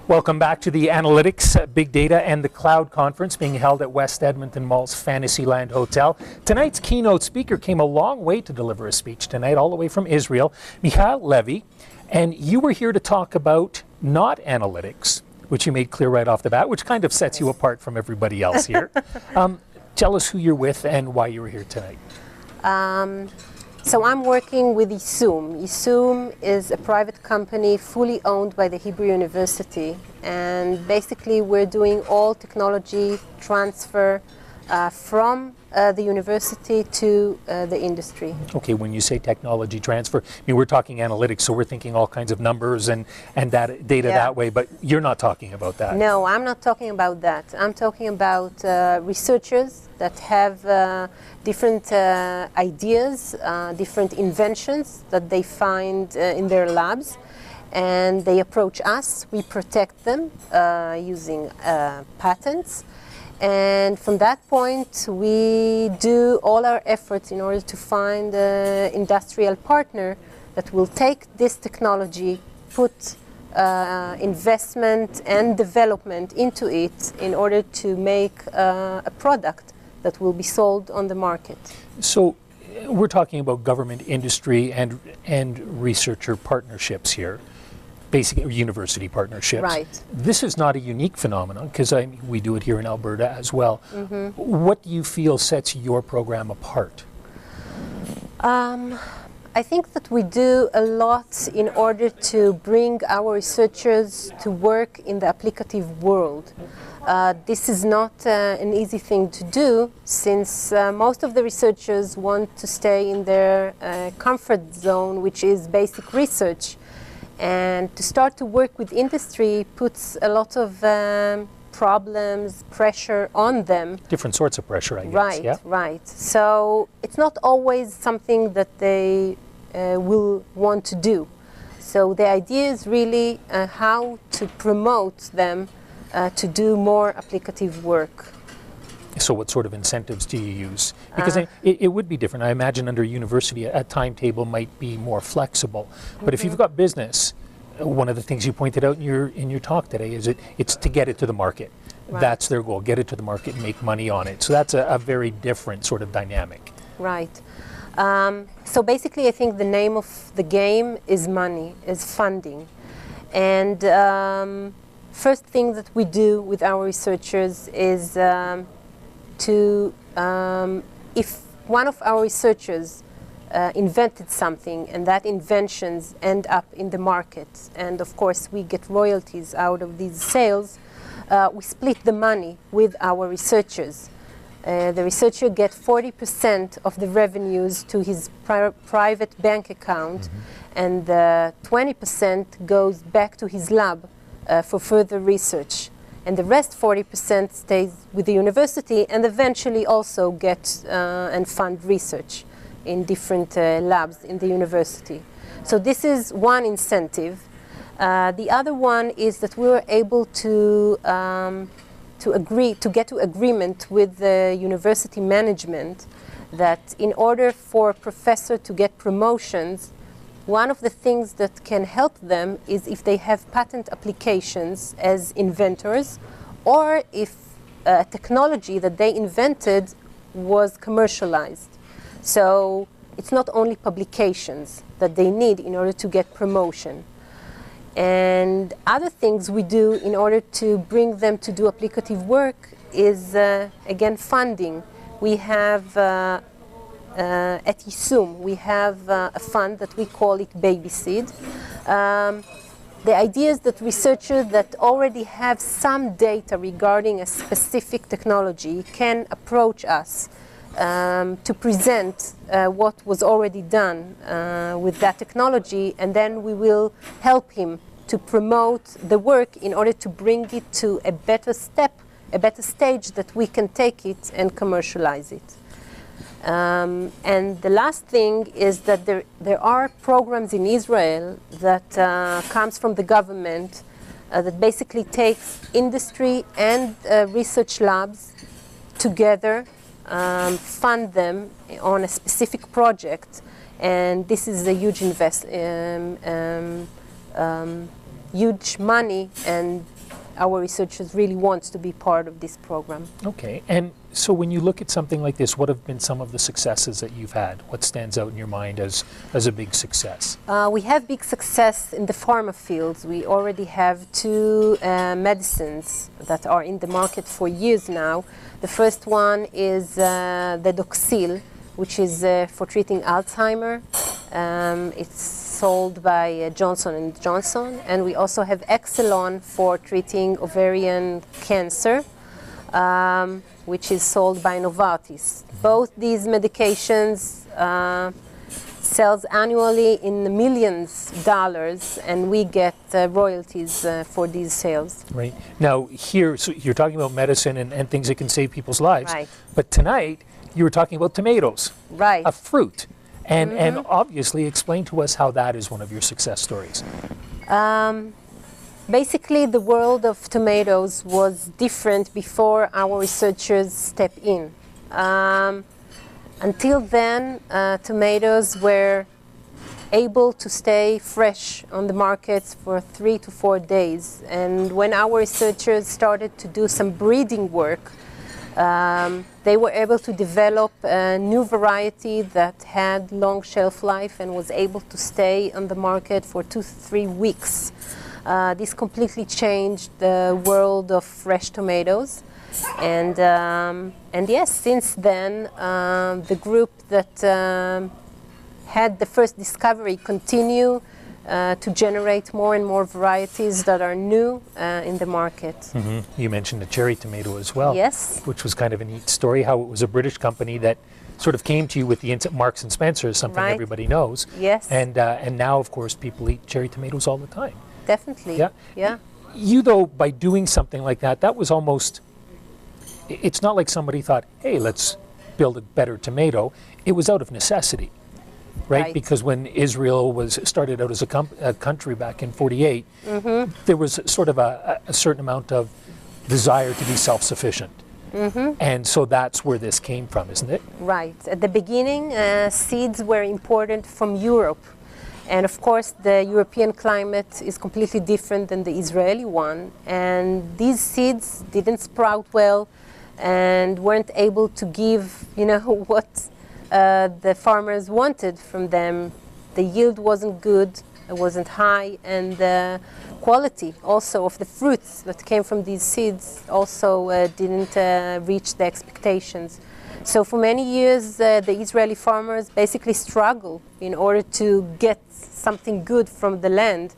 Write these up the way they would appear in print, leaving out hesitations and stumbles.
Welcome back to the Analytics, Big Data and the Cloud Conference being held at West Edmonton Mall's Fantasyland Hotel. Tonight's keynote speaker came a long way to deliver a speech tonight, all the way from Israel, Michal Levy. And you were here to talk about not analytics, which you made clear right off the bat, which kind of sets you apart from everybody else here. Tell us who you're with and why you were here tonight. So I'm working with Yissum. Yissum is a private company fully owned by the Hebrew University, and basically we're doing all technology transfer from the university to the industry. Okay, when you say technology transfer, I mean, we're talking analytics, so we're thinking all kinds of numbers and data that way, but you're not talking about that. No, I'm not talking about that. I'm talking about researchers that have different ideas, different inventions that they find in their labs, and they approach us. We protect them using patents. And from that point, we do all our efforts in order to find an industrial partner that will take this technology, put investment and development into it in order to make a product that will be sold on the market. So we're talking about government, industry, and researcher partnerships here. Basically, university partnerships. Right. This is not a unique phenomenon because we do it here in Alberta as well. Mm-hmm. What do you feel sets your program apart? I think that we do a lot in order to bring our researchers to work in the applicative world. This is not an easy thing to do, since most of the researchers want to stay in their comfort zone, which is basic research. And to start to work with industry puts a lot of problems, pressure on them. Different sorts of pressure, I guess. Right, yeah? right. So it's not always something that they will want to do. So the idea is really how to promote them to do more applicative work. So what sort of incentives do you use? Because it would be different. I imagine under university a timetable might be more flexible. But if you've got business, one of the things you pointed out in your talk today is it's to get it to the market. Right. That's their goal, get it to the market and make money on it. So that's a very different sort of dynamic. Right. So basically I think the name of the game is money, is funding. And first thing that we do with our researchers is if one of our researchers invented something and that inventions end up in the market, and of course we get royalties out of these sales, we split the money with our researchers. The researcher gets 40% of the revenues to his private bank account, and 20% goes back to his lab for further research. And the rest 40% stays with the university and eventually also get and fund research in different labs in the university. So this is one incentive. The other one is that we were able to get to agreement with the university management that in order for a professor to get promotions, one of the things that can help them is if they have patent applications as inventors, or if a technology that they invented was commercialized. So it's not only publications that they need in order to get promotion. And other things we do in order to bring them to do applicative work is, again, funding. We have at Yissum, we have a fund that we call it Baby Seed. The idea is that researchers that already have some data regarding a specific technology can approach us to present what was already done with that technology, and then we will help him to promote the work in order to bring it to a better step, a better stage that we can take it and commercialize it. And the last thing is that there are programs in Israel that comes from the government that basically takes industry and research labs together, fund them on a specific project, and this is a huge huge money and our researchers really want to be part of this program. Okay, and so when you look at something like this, what have been some of the successes that you've had? What stands out in your mind as a big success? We have big success in the pharma fields. We already have 2 medicines that are in the market for years now. The first one is the Doxil, which is for treating Alzheimer. It's sold by Johnson & Johnson, and we also have Exelon for treating ovarian cancer, which is sold by Novartis. Both these medications sells annually in millions of dollars, and we get royalties for these sales. Right. Now here, so you're talking about medicine and things that can save people's lives. Right. But tonight, you were talking about tomatoes, Right. a fruit. And obviously explain to us how that is one of your success stories. Basically, the world of tomatoes was different before our researchers stepped in. Until then, tomatoes were able to stay fresh on the markets for 3 to 4 days. And when our researchers started to do some breeding work, they were able to develop a new variety that had long shelf life and was able to stay on the market for 2 to 3 weeks. This completely changed the world of fresh tomatoes. And yes, since then, the group that had the first discovery continue to generate more and more varieties that are new in the market. You mentioned the cherry tomato as well. Yes. Which was kind of a neat story, how it was a British company that sort of came to you with the Marks and Spencer, something Right. everybody knows. Yes. And now, of course, people eat cherry tomatoes all the time. Definitely. Yeah. Yeah. You, though, by doing something like that, that was almost, it's not like somebody thought, hey, let's build a better tomato. It was out of necessity. Right? Because when Israel was started out as a country back in 48, there was sort of a certain amount of desire to be self-sufficient. And so that's where this came from, isn't it? Right. At the beginning, seeds were imported from Europe. And of course, the European climate is completely different than the Israeli one. And these seeds didn't sprout well and weren't able to give, what the farmers wanted from them. The yield wasn't good, it wasn't high, and the quality also of the fruits that came from these seeds also didn't reach the expectations. So for many years, the Israeli farmers basically struggled in order to get something good from the land.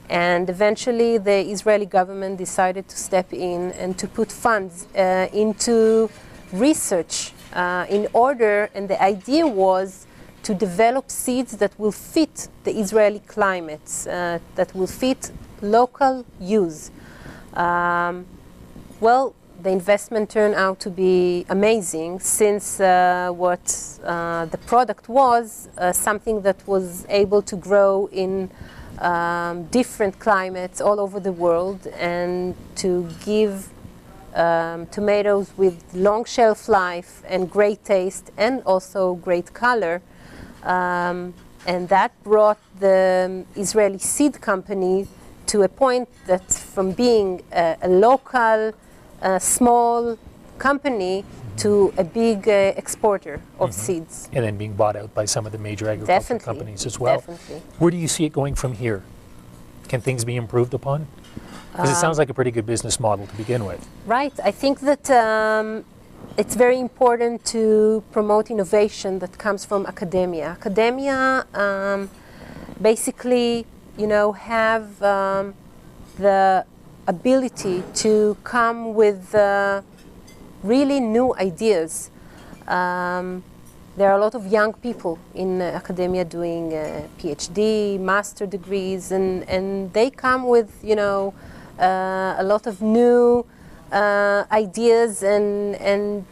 And eventually the Israeli government decided to step in and to put funds into research in order, and the idea was to develop seeds that will fit the Israeli climate, that will fit local use. Well, the investment turned out to be amazing, since what the product was something that was able to grow in different climates all over the world, and to give tomatoes with long shelf life and great taste and also great color. And that brought the Israeli seed company to a point that from being a local, small company to a big exporter of seeds. And then being bought out by some of the major agricultural companies as well. Definitely. Where do you see it going from here? Can things be improved upon? Because it sounds like a pretty good business model to begin with. Right. I think that it's very important to promote innovation that comes from academia. Academia basically, have the ability to come with really new ideas. There are a lot of young people in academia doing PhD, master degrees, and they come with, a lot of new ideas, and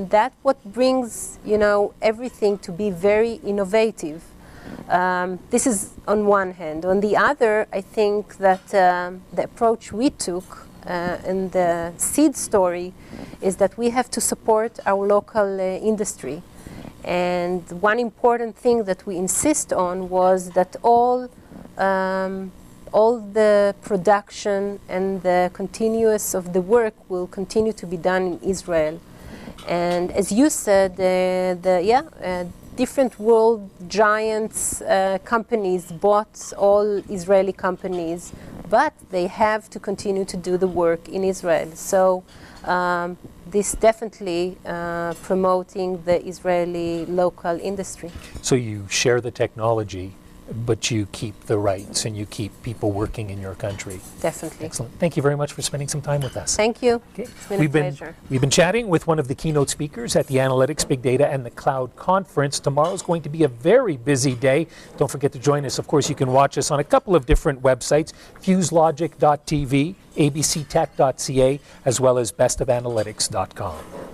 that what brings, everything to be very innovative. This is on one hand. On the other, I think that the approach we took in the seed story is that we have to support our local industry. And one important thing that we insist on was that all all the production and the continuous of the work will continue to be done in Israel. And as you said, different world giants companies bought all Israeli companies, but they have to continue to do the work in Israel. So this definitely promoting the Israeli local industry. So you share the technology, but you keep the rights and you keep people working in your country. Definitely. Excellent. Thank you very much for spending some time with us. Thank you. Okay. It's been a pleasure. We've been chatting with one of the keynote speakers at the Analytics, Big Data, and the Cloud Conference. Tomorrow's going to be a very busy day. Don't forget to join us. Of course, you can watch us on a couple of different websites, fuselogic.tv, abctech.ca, as well as bestofanalytics.com.